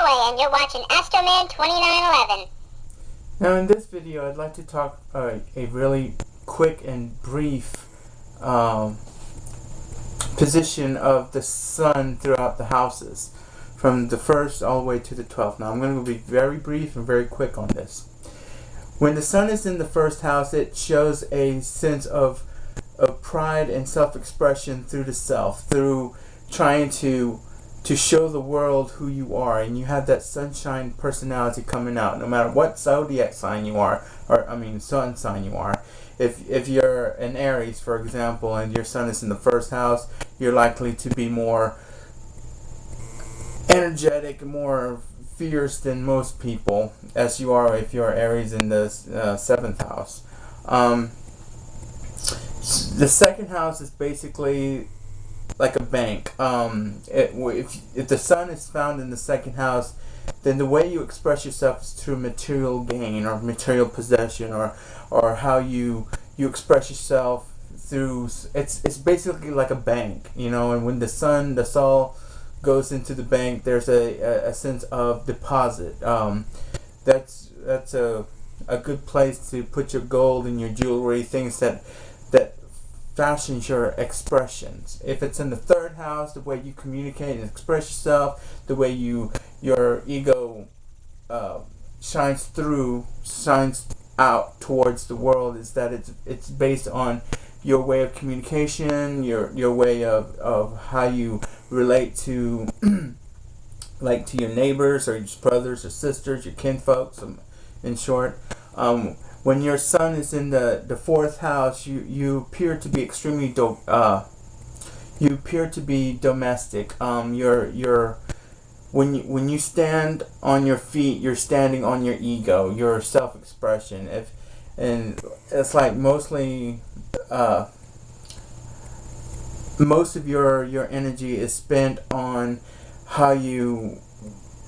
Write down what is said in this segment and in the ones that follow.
Holloway, and you're watching Astroman 2911. Now in this video I'd like to talk a really quick and brief position of the sun throughout the houses from the 1st all the way to the 12th. Now I'm going to be very brief and very quick on this. When the sun is in the 1st house, it shows a sense of pride and self-expression through the self, through trying to show the world who you are, and you have that sunshine personality coming out no matter what zodiac sign you are, or sun sign you are. If you're an Aries, for example, and your sun is in the 1st house, you're likely to be more energetic, more fierce than most people, as you are if you're Aries in the 7th house. The 2nd house is basically like a bank. If the sun is found in the 2nd house, then the way you express yourself is through material gain or material possession, or how you express yourself through. It's basically like a bank, and when the soul goes into the bank, there's a sense of deposit. That's a good place to put your gold and your jewelry, things that fashions your expressions. If it's in the 3rd house, the way you communicate and express yourself, the way your ego shines out towards the world, is that it's based on your way of communication, your way of how you relate to like to your neighbors or your brothers or sisters, your kinfolks, in short. When your sun is in the 4th house, you appear to be extremely domestic. When you stand on your feet, you're standing on your ego, your self-expression. And it's like most of your energy is spent on how you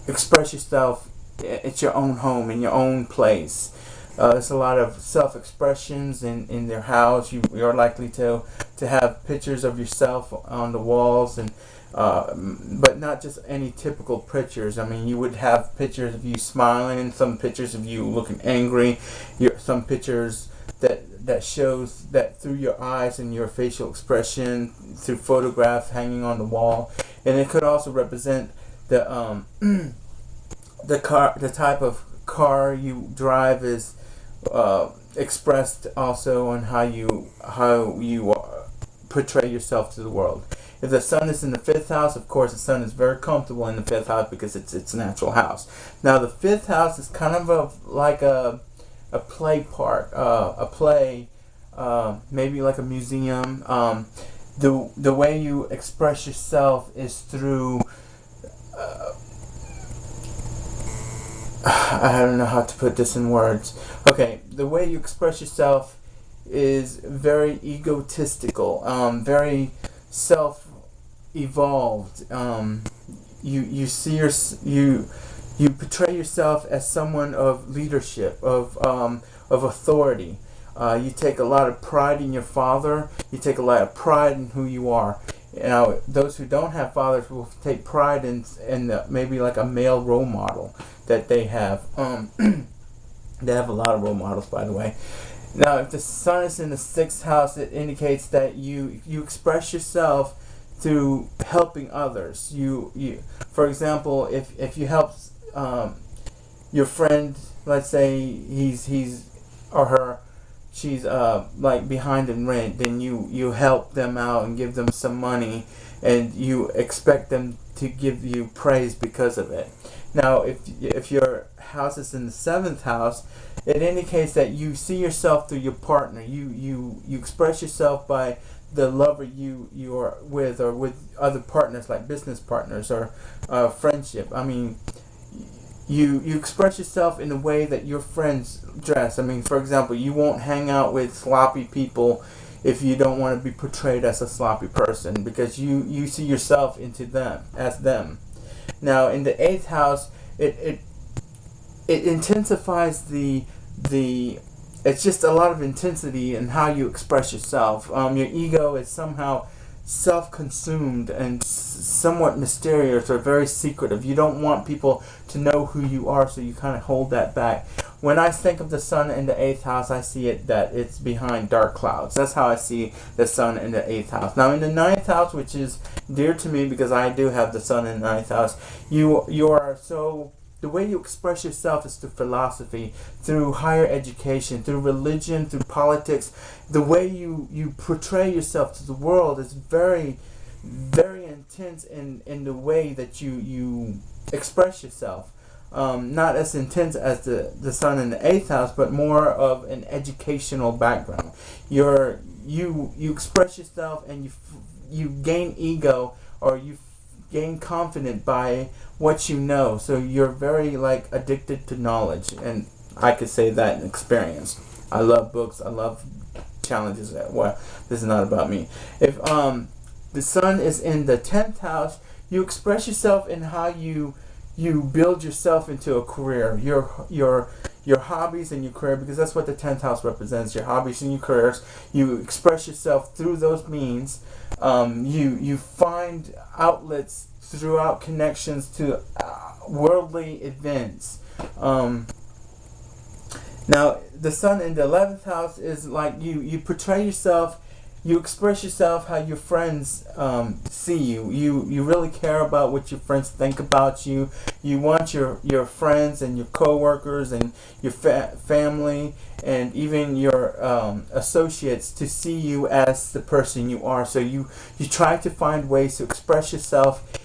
express yourself at your own home, in your own place. There's a lot of self-expressions in their house. You're likely to have pictures of yourself on the walls, and but not just any typical pictures. You would have pictures of you smiling, some pictures of you looking angry, some pictures that shows that through your eyes and your facial expression, through photographs hanging on the wall. And it could also represent the type of car you drive is expressed also on how you portray yourself to the world. If the sun is in the 5th house, of course the sun is very comfortable in the 5th house because it's its natural house. Now the 5th house is kind of like a play park, maybe like a museum. The way you express yourself is through I don't know how to put this in words. Okay, the way you express yourself is very egotistical, very self-evolved. You portray yourself as someone of leadership, of authority. You take a lot of pride in your father. You take a lot of pride in who you are. Now, those who don't have fathers will take pride in maybe like a male role model that they have. They have a lot of role models, by the way. Now, if the sun is in the 6th house, it indicates that you express yourself through helping others. For example, if you help your friend, let's say he's or her, she's like behind in rent, then you help them out and give them some money, and you expect them to give you praise because of it. Now, if your house is in the 7th house, it indicates that you see yourself through your partner. You express yourself by the lover you are with, or with other partners like business partners or friendship. You express yourself in the way that your friends dress. For example, you won't hang out with sloppy people if you don't want to be portrayed as a sloppy person, because you see yourself into them as them. Now, in the 8th house, it intensifies it's just a lot of intensity in how you express yourself. Your ego is somehow self-consumed and somewhat mysterious or very secretive. You don't want people to know who you are, so you kind of hold that back. When I think of the sun in the 8th house, I see it that it's behind dark clouds. That's how I see the sun in the 8th house. Now in the 9th house, which is dear to me because I do have the sun in the 9th house, you are so... The way you express yourself is through philosophy, through higher education, through religion, through politics. The way you portray yourself to the world is very, very intense in the way that you express yourself. Not as intense as the sun in the 8th house, but more of an educational background. You express yourself and you gain ego, or you gain confident by what you know. So you're very like addicted to knowledge, and I could say that in experience. I love books. I love challenges. Well, this is not about me. If the sun is in the 10th house, you express yourself in how you build yourself into a career. Your hobbies and your career, because that's what the 10th house represents, your hobbies and your careers. You express yourself through those means. You find outlets throughout connections to worldly events. Now, the sun in the 11th house is like you portray yourself, you express yourself how your friends see you. You really care about what your friends think about you. You want your friends and your co-workers and your family and even your associates to see you as the person you are. So you try to find ways to express yourself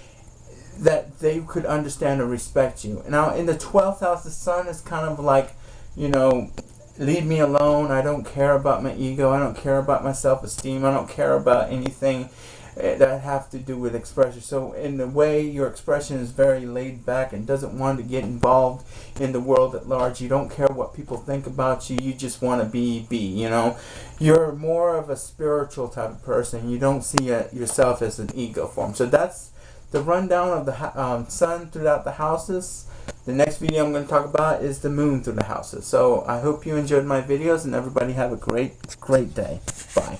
that they could understand and respect you. Now, in the 12th house, the sun is kind of like, leave me alone. I don't care about my ego. I don't care about my self-esteem. I don't care about anything that have to do with expression. So in the way, your expression is very laid back and doesn't want to get involved in the world at large. You don't care what people think about you. You just want to be. You're more of a spiritual type of person. You don't see yourself as an ego form. So that's the rundown of the sun throughout the houses. The next video I'm going to talk about is the moon through the houses. So I hope you enjoyed my videos, and everybody have a great day. Bye.